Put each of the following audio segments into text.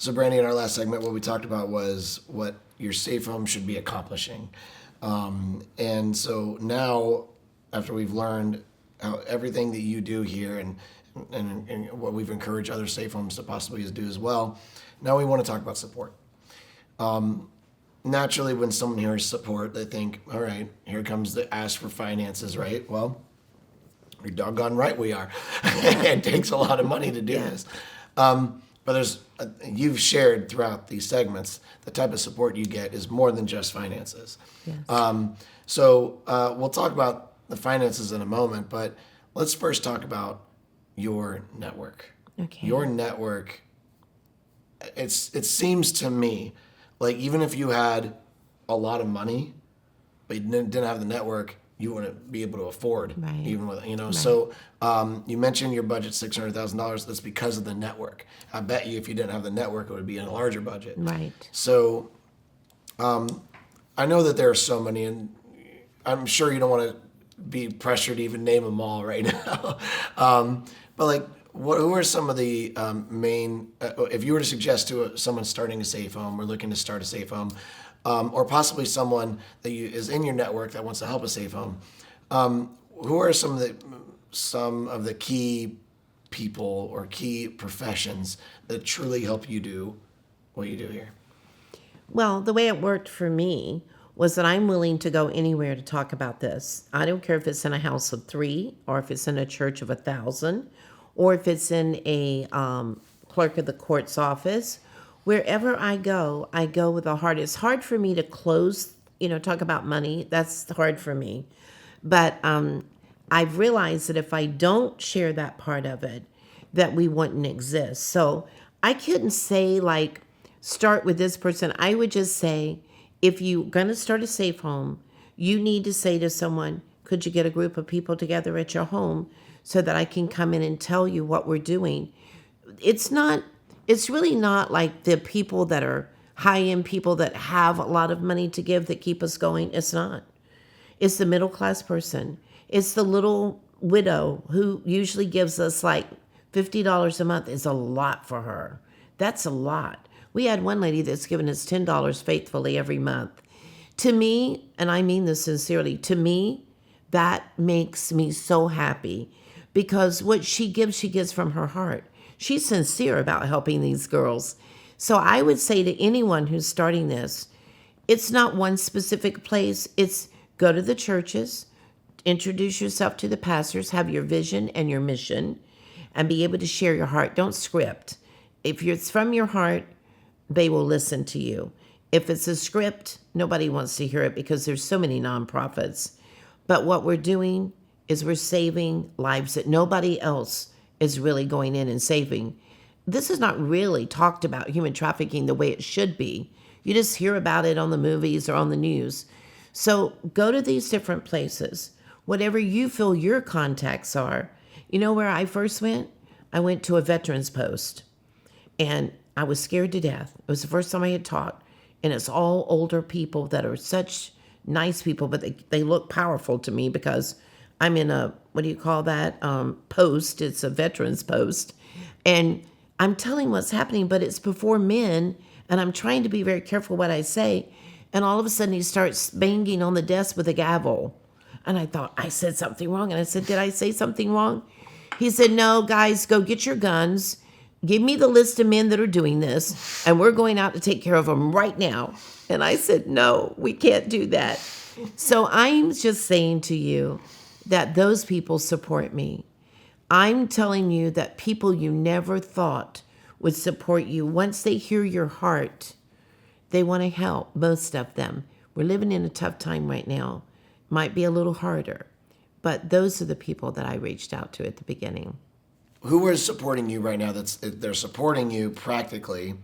So, Brandy, in our last segment, what we talked about was what your safe home should be accomplishing. And so now, after we've learned how everything that you do here and what we've encouraged other safe homes to possibly do as well, now we want to talk about support. Naturally, when someone hears support, they think, all right, here comes the ask for finances, right? Well, you're doggone right we are. It takes a lot of money to do this. But you've shared throughout these segments, the type of support you get is more than just finances. Yes. So we'll talk about the finances in a moment, but let's first talk about your network. Okay. Your network, it seems to me like even if you had a lot of money, but you didn't have the network, you wouldn't be able to afford, Right. even with, Right. So you mentioned your budget $600,000. That's because of the network. I bet you if you didn't have the network, it would be in a larger budget. Right. So I know that there are so many, and I'm sure you don't want to be pressured to even name them all right now. But like, who are some of the main, if you were to suggest to someone starting a safe home or looking to start a safe home, or possibly someone that is in your network that wants to help a safe home, who are some of the key people or key professions that truly help you do what you do here? Well, the way it worked for me was that I'm willing to go anywhere to talk about this. I don't care if it's in a house of 3 or if it's in a church of 1,000 or if it's in a clerk of the court's office. Wherever I go with a heart. It's hard for me to talk about money. That's hard for me. But I've realized that if I don't share that part of it, that we wouldn't exist. So I couldn't say start with this person. I would just say, if you're going to start a safe home, you need to say to someone, could you get a group of people together at your home so that I can come in and tell you what we're doing? It's really not like the people that are high-end people that have a lot of money to give that keep us going. It's not. It's the middle-class person. It's the little widow who usually gives us like $50 a month. Is a lot for her. That's a lot. We had one lady that's given us $10 faithfully every month. To me, and I mean this sincerely, to me, that makes me so happy because what she gives from her heart. She's sincere about helping these girls. So I would say to anyone who's starting this, it's not one specific place. It's go to the churches, introduce yourself to the pastors, have your vision and your mission, and be able to share your heart. Don't script. If it's from your heart, they will listen to you. If it's a script, nobody wants to hear it because there's so many nonprofits. But what we're doing is we're saving lives that nobody else is really going in and saving. This is not really talked about, human trafficking, the way it should be. You just hear about it on the movies or on the news. So go to these different places, whatever you feel your contacts are. You know where I first went? I went to a veterans post, and I was scared to death. It was the first time I had taught, and it's all older people that are such nice people, but they look powerful to me because I'm in a, what do you call that, post. It's a veterans post. And I'm telling what's happening, but it's before men, and I'm trying to be very careful what I say. And all of a sudden, he starts banging on the desk with a gavel. And I thought, I said something wrong. And I said, did I say something wrong? He said, no, guys, go get your guns. Give me the list of men that are doing this, and we're going out to take care of them right now. And I said, no, we can't do that. So I'm just saying to you that those people support me. I'm telling you that people you never thought would support you, once they hear your heart, they want to help, most of them. We're living in a tough time right now. Might be a little harder, but those are the people that I reached out to at the beginning. Who is supporting you right now? They're supporting you practically.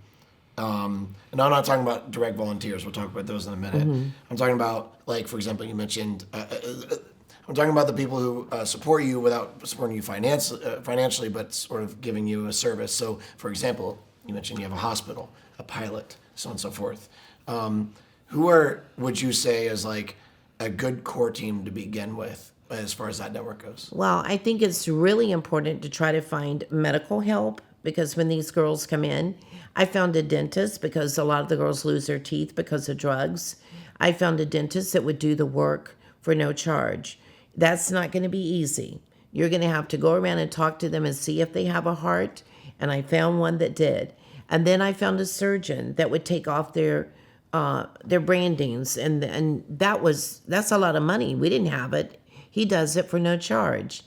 And I'm not talking about direct volunteers. We'll talk about those in a minute. Mm-hmm. I'm talking about, like, for example, you mentioned, I'm talking about the people who support you without supporting you financially, but sort of giving you a service. So, for example, you mentioned you have a hospital, a pilot, so on and so forth. Would you say, is like a good core team to begin with as far as that network goes? Well, I think it's really important to try to find medical help, because when these girls come in, I found a dentist because a lot of the girls lose their teeth because of drugs. I found a dentist that would do the work for no charge. That's not going to be easy. You're going to have to go around and talk to them and see if they have a heart. And I found one that did. And then I found a surgeon that would take off their brandings, and that's a lot of money. We didn't have it. He does it for no charge.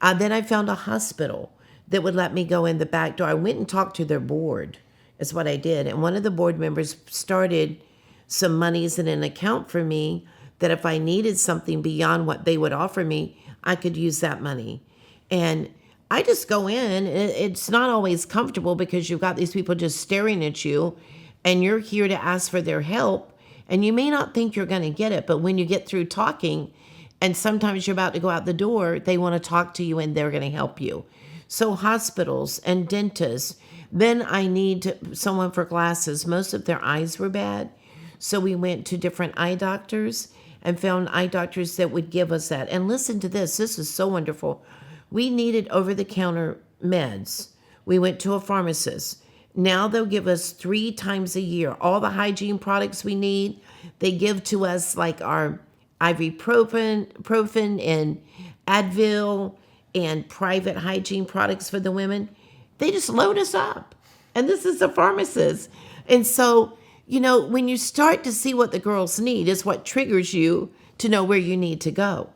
Then I found a hospital that would let me go in the back door. I went and talked to their board, is what I did. And one of the board members started some monies in an account for me that if I needed something beyond what they would offer me, I could use that money. And I just go in. It's not always comfortable because you've got these people just staring at you and you're here to ask for their help. And you may not think you're going to get it, but when you get through talking, and sometimes you're about to go out the door, they want to talk to you and they're going to help you. So hospitals and dentists. Then I need someone for glasses. Most of their eyes were bad. So we went to different eye doctors and found eye doctors that would give us that. And listen to this. This is so wonderful. We needed over-the-counter meds. We went to a pharmacist. Now they'll give us 3 times a year all the hygiene products we need. They give to us like our ibuprofen and Advil and private hygiene products for the women. They just load us up. And this is a pharmacist. And so, when you start to see what the girls need is what triggers you to know where you need to go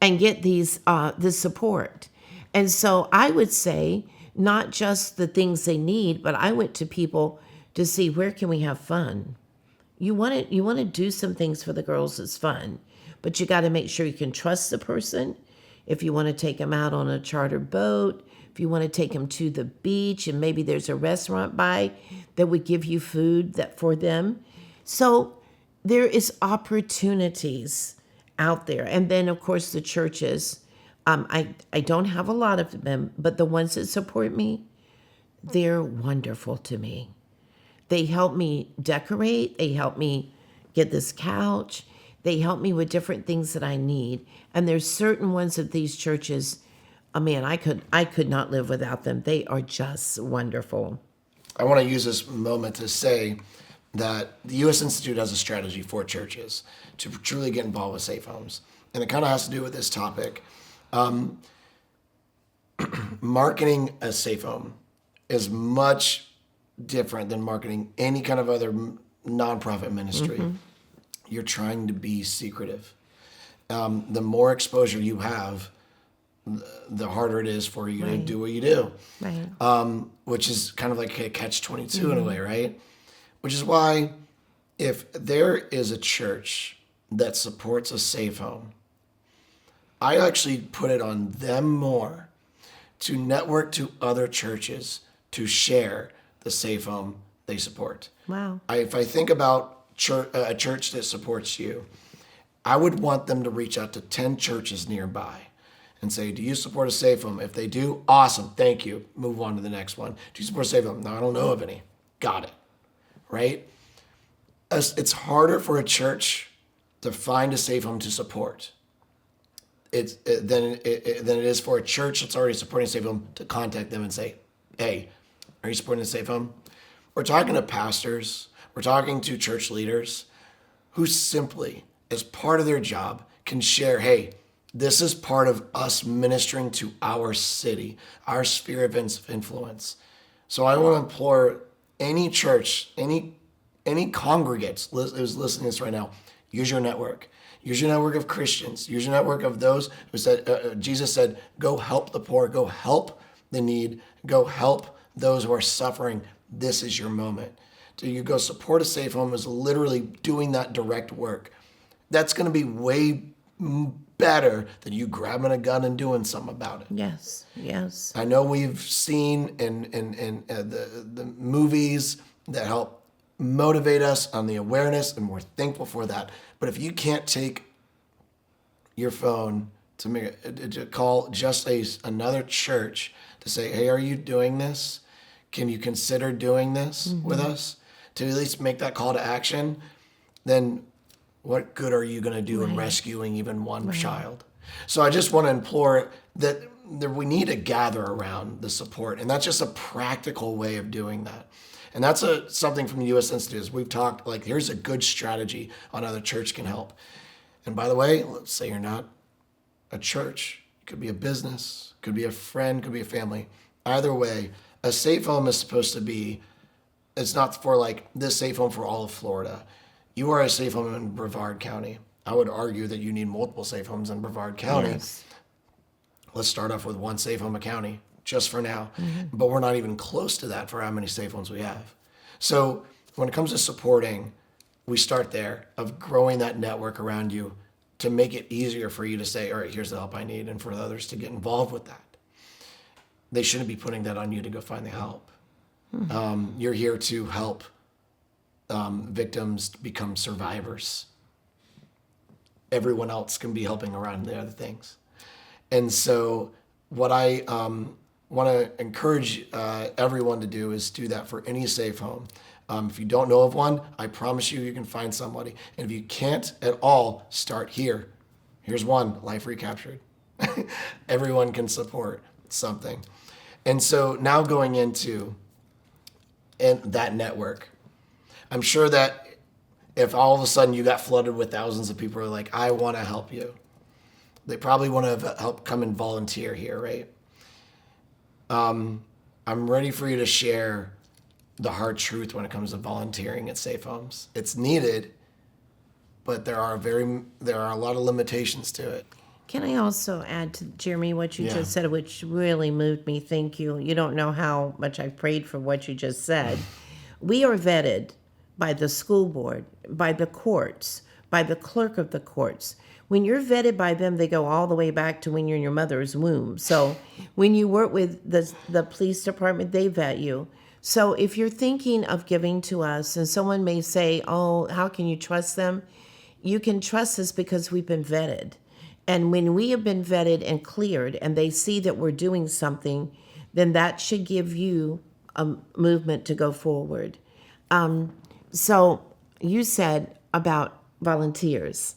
and get this support. And so I would say not just the things they need, but I went to people to see where can we have fun. You want to do some things for the girls that's fun, but you got to make sure you can trust the person. If you want to take them out on a charter boat, if you want to take them to the beach and maybe there's a restaurant by that would give you food that for them. So there is opportunities out there. And then, of course, the churches. I don't have a lot of them, but the ones that support me, they're wonderful to me. They help me decorate. They help me get this couch. They help me with different things that I need. And there's certain ones of these churches, man, I could not live without them. They are just wonderful. I want to use this moment to say that the U.S. Institute has a strategy for churches to truly get involved with safe homes. And it kind of has to do with this topic. Marketing a safe home is much different than marketing any kind of other nonprofit ministry. Mm-hmm. You're trying to be secretive. The more exposure you have, the harder it is for you to do what you do. Right. Which is kind of like a catch-22 in a way, right? Which is why if there is a church that supports a safe home, I actually put it on them more to network to other churches to share the safe home they support. Wow. If I think about a church that supports you, I would want them to reach out to 10 churches nearby and say, do you support a safe home? If they do, awesome, thank you. Move on to the next one. Do you support a safe home? No, I don't know of any. Got it. Right? It's harder for a church to find a safe home to support than it is for a church that's already supporting a safe home to contact them and say, hey, are you supporting a safe home? We're talking to pastors. We're talking to church leaders who simply, as part of their job, can share, hey, this is part of us ministering to our city, our sphere of influence. So I want to implore any church, any congregants who's listening to this right now, use your network. Use your network of Christians. Use your network of those who said, Jesus said, go help the poor, go help the need, go help those who are suffering. This is your moment. So you go support a safe home is literally doing that direct work. That's going to be way better than you grabbing a gun and doing something about it. Yes, yes. I know we've seen in the movies that help motivate us on the awareness, and we're thankful for that. But if you can't take your phone to call just another church to say, hey, are you doing this? Can you consider doing this with us? To at least make that call to action, then what good are you going to do in rescuing even one child? So I just want to implore that we need to gather around the support, and that's just a practical way of doing that. And that's something from the U.S. Institute. Is we've talked, like, here's a good strategy on how the church can help. And by the way, let's say you're not a church. It could be a business, could be a friend, could be a family. Either way, a safe home is supposed to be, it's not for like this safe home for all of Florida. You are a safe home in Brevard County. I would argue that you need multiple safe homes in Brevard County. Yes. Let's start off with one safe home a county, just for now. But we're not even close to that for how many safe homes we have. So when it comes to supporting, we start there, of growing that network around you to make it easier for you to say, all right, here's the help I need, and for others to get involved with that. They shouldn't be putting that on you to go find the help. You're here to help victims become survivors. Everyone else can be helping around the other things. And so what I want to encourage everyone to do is do that for any safe home. If you don't know of one, I promise you can find somebody. And if you can't at all, start here. Here's one, Life Recaptured. Everyone can support something. And so now going into that network, I'm sure that if all of a sudden you got flooded with thousands of people who are like, I want to help you, they probably want to help come and volunteer here, right? I'm ready for you to share the hard truth when it comes to volunteering at safe homes. It's needed, but there are a lot of limitations to it. Can I also add to Jeremy what you Yeah. just said, which really moved me? Thank you. You don't know how much I prayed for what you just said. We are vetted by the school board, by the courts, by the clerk of the courts. When you're vetted by them, they go all the way back to when you're in your mother's womb. So when you work with the police department, they vet you. So if you're thinking of giving to us, and someone may say, oh, how can you trust them? You can trust us because we've been vetted. And when we have been vetted and cleared and they see that we're doing something, then that should give you a movement to go forward. So you said about volunteers.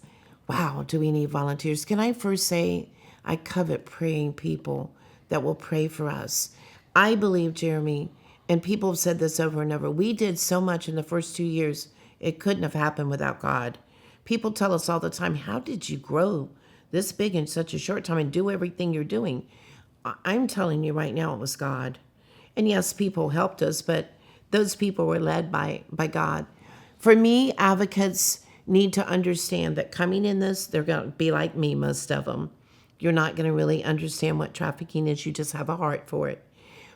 Wow, do we need volunteers? Can I first say I covet praying people that will pray for us. I believe, Jeremy, and people have said this over and over, we did so much in the first 2 years, it couldn't have happened without God. People tell us all the time, how did you grow this big in such a short time and do everything you're doing? I'm telling you right now, it was God. And yes, people helped us, but those people were led by God. For me, advocates need to understand that coming in this, they're going to be like me, most of them. You're not going to really understand what trafficking is. You just have a heart for it.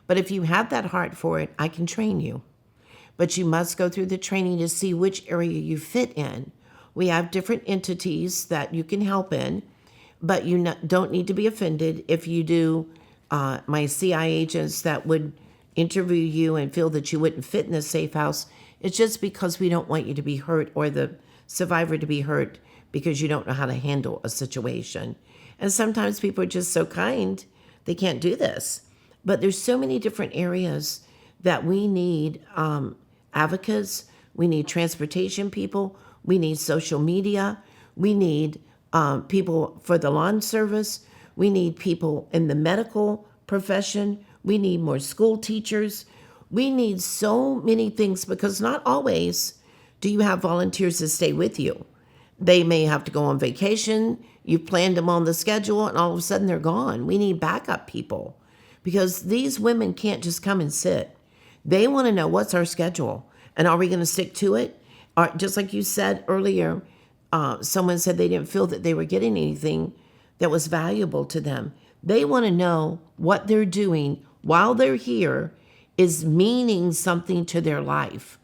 But if you have that heart for it, I can train you. But you must go through the training to see which area you fit in. We have different entities that you can help in, but you don't need to be offended if you do. My CI agents that would interview you and feel that you wouldn't fit in the safe house, it's just because we don't want you to be hurt or the survivor to be hurt because you don't know how to handle a situation. And sometimes people are just so kind, they can't do this. But there's so many different areas that we need advocates, we need transportation people, we need social media, we need people for the lawn service, we need people in the medical profession, we need more school teachers. We need so many things because not always do you have volunteers to stay with you. They may have to go on vacation, you've planned them on the schedule, and all of a sudden they're gone. We need backup people because these women can't just come and sit. They want to know what's our schedule and are we going to stick to it? Or, just like you said earlier, someone said they didn't feel that they were getting anything that was valuable to them. They want to know what they're doing while they're here is meaning something to their life.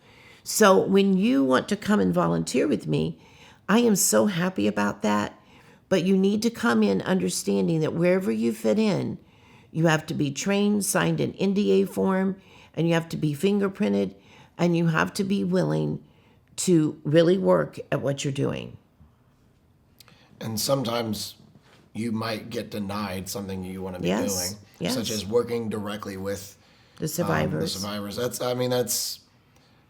So when you want to come and volunteer with me, I am so happy about that. But you need to come in understanding that wherever you fit in, you have to be trained, signed an NDA form, and you have to be fingerprinted, and you have to be willing to really work at what you're doing. And sometimes you might get denied something you want to be doing, such as working directly with the survivors.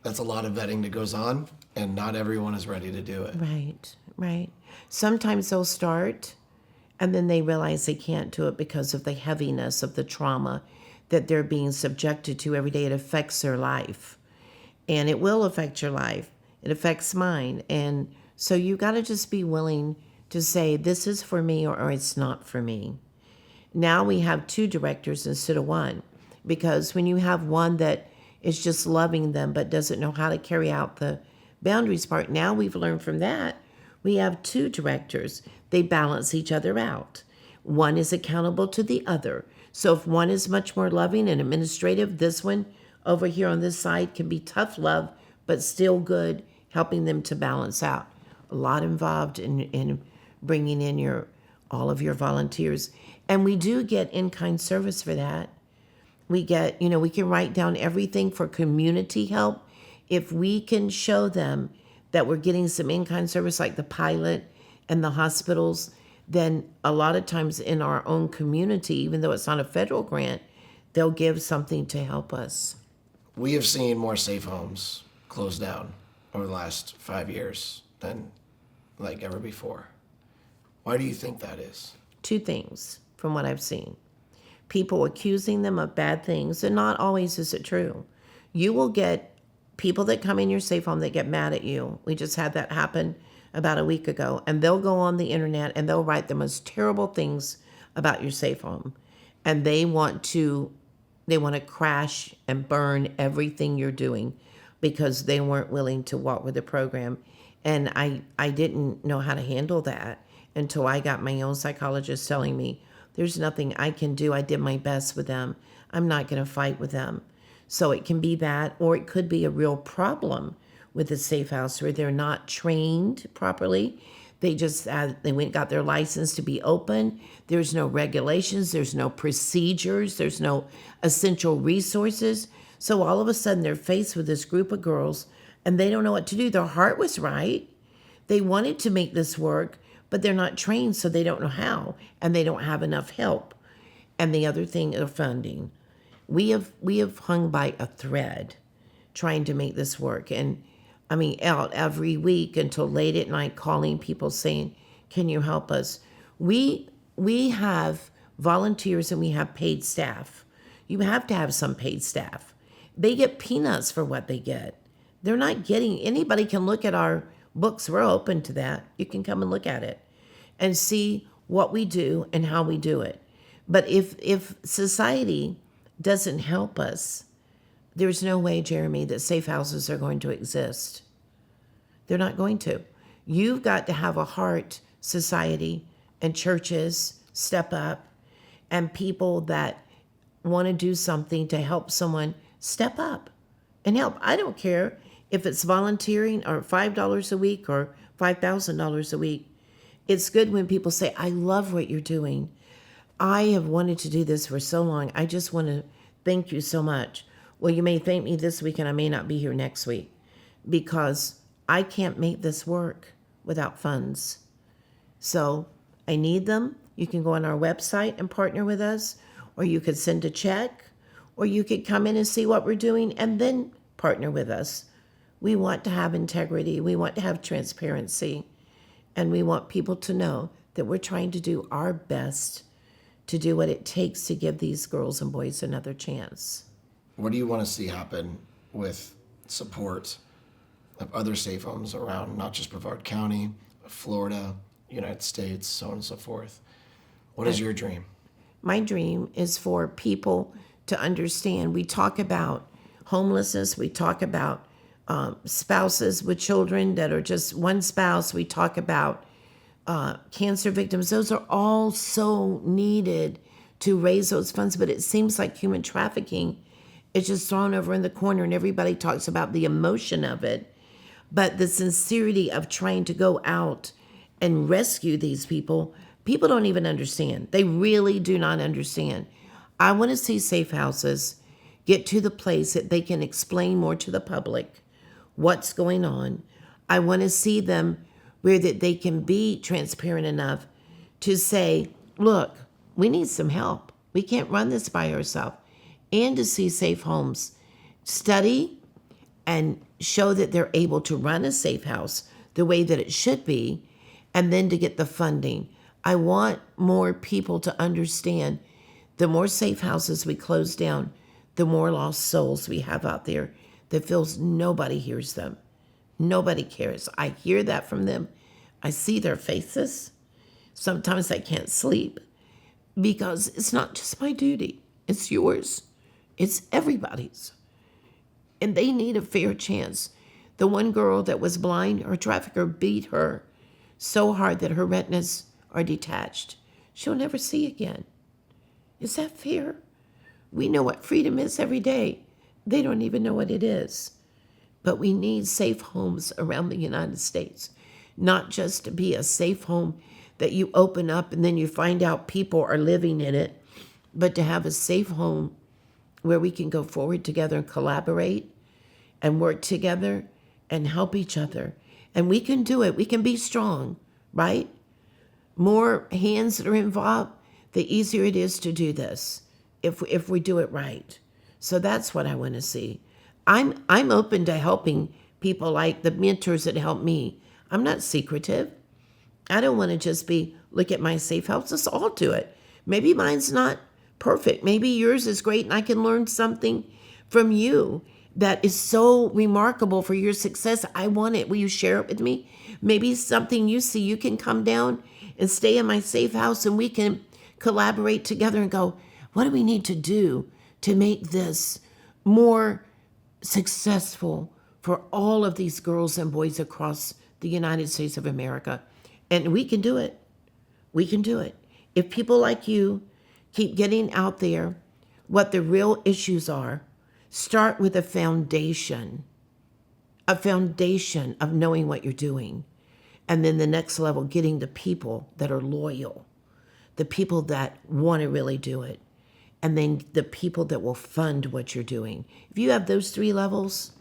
That's a lot of vetting that goes on, and not everyone is ready to do it. Right. Sometimes they'll start, and then they realize they can't do it because of the heaviness of the trauma that they're being subjected to every day. It affects their life. and it will affect your life. It affects mine. And so you got to just be willing to say, this is for me or it's not for me. Now we have 2 directors instead of 1, because when you have one that is just loving them but doesn't know how to carry out the boundaries part, now we've learned from that. We have 2 directors. They balance each other out. One is accountable to the other. So if one is much more loving and administrative, this one over here on this side can be tough love, but still good, helping them to balance out. A lot involved in bringing in all of your volunteers. And we do get in-kind service for that. We get, we can write down everything for community help. If we can show them that we're getting some in-kind service like the pilot and the hospitals, then a lot of times in our own community, even though it's not a federal grant, they'll give something to help us. We have seen more safe homes closed down over the last 5 years than like ever before. Why do you think that is? 2 things from what I've seen. People accusing them of bad things, and not always is it true. You will get people that come in your safe home that get mad at you. We just had that happen about a week ago, and they'll go on the internet and they'll write the most terrible things about your safe home. And they want to crash and burn everything you're doing because they weren't willing to walk with the program. And I didn't know how to handle that until I got my own psychologist telling me, there's nothing I can do. I did my best with them. I'm not going to fight with them. So it can be that, or it could be a real problem with the safe house where they're not trained properly. They just they went and got their license to be open. There's no regulations. There's no procedures. There's no essential resources. So all of a sudden they're faced with this group of girls and they don't know what to do. Their heart was right. They wanted to make this work, but they're not trained, so they don't know how, and they don't have enough help. And the other thing is funding. We have hung by a thread trying to make this work. And I mean, out every week until late at night calling people saying, can you help us? We have volunteers and we have paid staff. You have to have some paid staff. They get peanuts for what they get. They're not getting, anybody can look at our books. We're open to that. You can come and look at it and see what we do and how we do it. But if society doesn't help us, there's no way, Jeremy, that safe houses are going to exist. They're not going to. You've got to have a heart, society and churches step up, and people that want to do something to help someone step up and help. I don't care if it's volunteering or $5 a week or $5,000 a week. It's good when people say, I love what you're doing. I have wanted to do this for so long. I just want to thank you so much. Well, you may thank me this week and I may not be here next week because I can't make this work without funds. So I need them. You can go on our website and partner with us, or you could send a check, or you could come in and see what we're doing and then partner with us. We want to have integrity. We want to have transparency. And we want people to know that we're trying to do our best to do what it takes to give these girls and boys another chance. What do you want to see happen with support of other safe homes around, not just Brevard County, Florida, United States, so on and so forth? What is your dream? My dream is for people to understand. We talk about homelessness. We talk about spouses with children that are just one spouse. We talk about cancer victims. Those are all so needed to raise those funds. But it seems like human trafficking is just thrown over in the corner, and everybody talks about the emotion of it. But the sincerity of trying to go out and rescue these people, people don't even understand. They really do not understand. I want to see safe houses get to the place that they can explain more to the public what's going on. I want to see them where that they can be transparent enough to say, look, we need some help. We can't run this by ourselves. And to see safe homes study and show that they're able to run a safe house the way that it should be, and then to get the funding. I want more people to understand the more safe houses we close down, the more lost souls we have out there that feels nobody hears them. Nobody cares. I hear that from them. I see their faces. Sometimes I can't sleep because it's not just my duty. It's yours. It's everybody's. And they need a fair chance. The one girl that was blind, her trafficker beat her so hard that her retinas are detached. She'll never see again. Is that fair? We know what freedom is every day. They don't even know what it is. But we need safe homes around the United States, not just to be a safe home that you open up and then you find out people are living in it, but to have a safe home where we can go forward together and collaborate and work together and help each other. And we can do it. We can be strong, right? More hands that are involved, the easier it is to do this if we do it right. So that's what I want to see. I'm open to helping people like the mentors that help me. I'm not secretive. I don't want to just be, look at my safe house. Let's all do it. Maybe mine's not perfect. Maybe yours is great and I can learn something from you that is so remarkable for your success. I want it. Will you share it with me? Maybe something you see, you can come down and stay in my safe house and we can collaborate together and go, what do we need to do to make this more successful for all of these girls and boys across the United States of America? And we can do it. We can do it. If people like you keep getting out there what the real issues are, start with a foundation of knowing what you're doing. And then the next level, getting the people that are loyal, the people that want to really do it, and then the people that will fund what you're doing. If you have those three levels,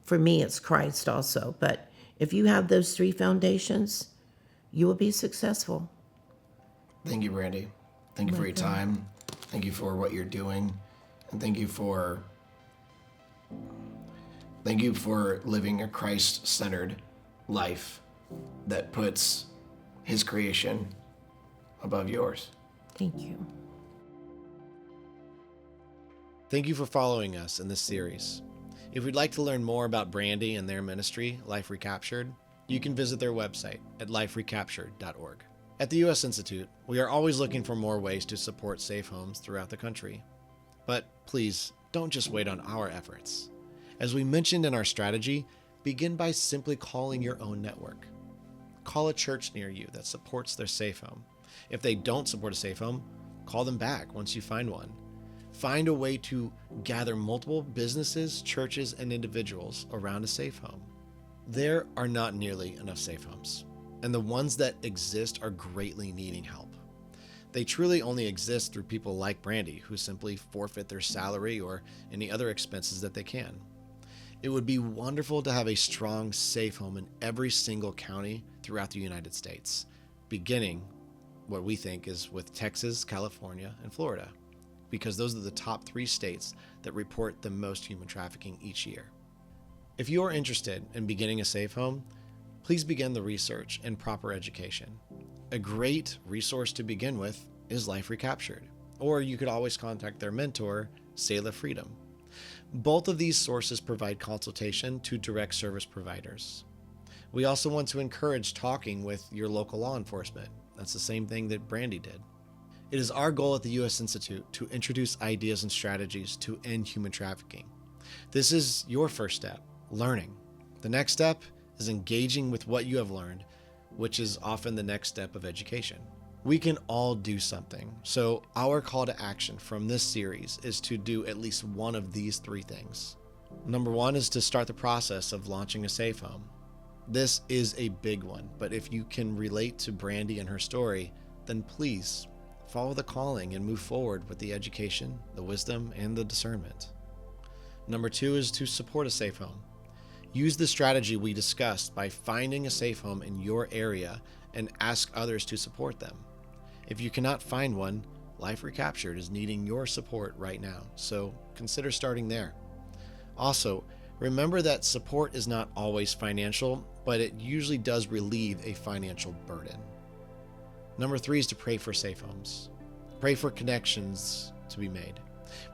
for me, it's Christ also. But if you have those three foundations, you will be successful. Thank you, Brandy. Thank you for your time. Thank you for what you're doing. And thank you for living a Christ-centered life that puts his creation above yours. Thank you. Thank you for following us in this series. If you'd like to learn more about Brandy and their ministry, Life Recaptured, you can visit their website at liferecaptured.org. At the U.S. Institute, we are always looking for more ways to support safe homes throughout the country. But please, don't just wait on our efforts. As we mentioned in our strategy, begin by simply calling your own network. Call a church near you that supports their safe home. If they don't support a safe home, call them back once you find one. Find a way to gather multiple businesses, churches, and individuals around a safe home. There are not nearly enough safe homes, and the ones that exist are greatly needing help. They truly only exist through people like Brandy, who simply forfeit their salary or any other expenses that they can. It would be wonderful to have a strong safe home in every single county throughout the United States, beginning what we think is with Texas, California, and Florida, because those are the top 3 states that report the most human trafficking each year. If you are interested in beginning a safe home, please begin the research and proper education. A great resource to begin with is Life Recaptured, or you could always contact their mentor, Selah Freedom. Both of these sources provide consultation to direct service providers. We also want to encourage talking with your local law enforcement. That's the same thing that Brandy did. It is our goal at the U.S. Institute to introduce ideas and strategies to end human trafficking. This is your first step, learning. The next step is engaging with what you have learned, which is often the next step of education. We can all do something, so our call to action from this series is to do at least one of these 3 things. Number 1 is to start the process of launching a safe home. This is a big one, but if you can relate to Brandy and her story, then please follow the calling and move forward with the education, the wisdom, and the discernment. Number 2 is to support a safe home. Use the strategy we discussed by finding a safe home in your area and ask others to support them. If you cannot find one, Life Recaptured is needing your support right now, so consider starting there. Also, remember that support is not always financial, but it usually does relieve a financial burden. Number 3 is to pray for safe homes. Pray for connections to be made.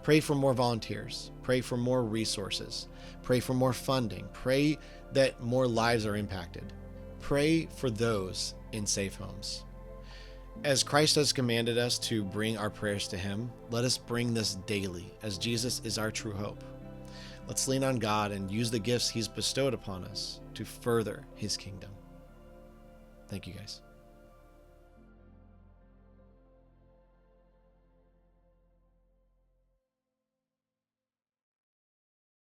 Pray for more volunteers. Pray for more resources. Pray for more funding. Pray that more lives are impacted. Pray for those in safe homes. As Christ has commanded us to bring our prayers to him, let us bring this daily, as Jesus is our true hope. Let's lean on God and use the gifts he's bestowed upon us to further his kingdom. Thank you, guys.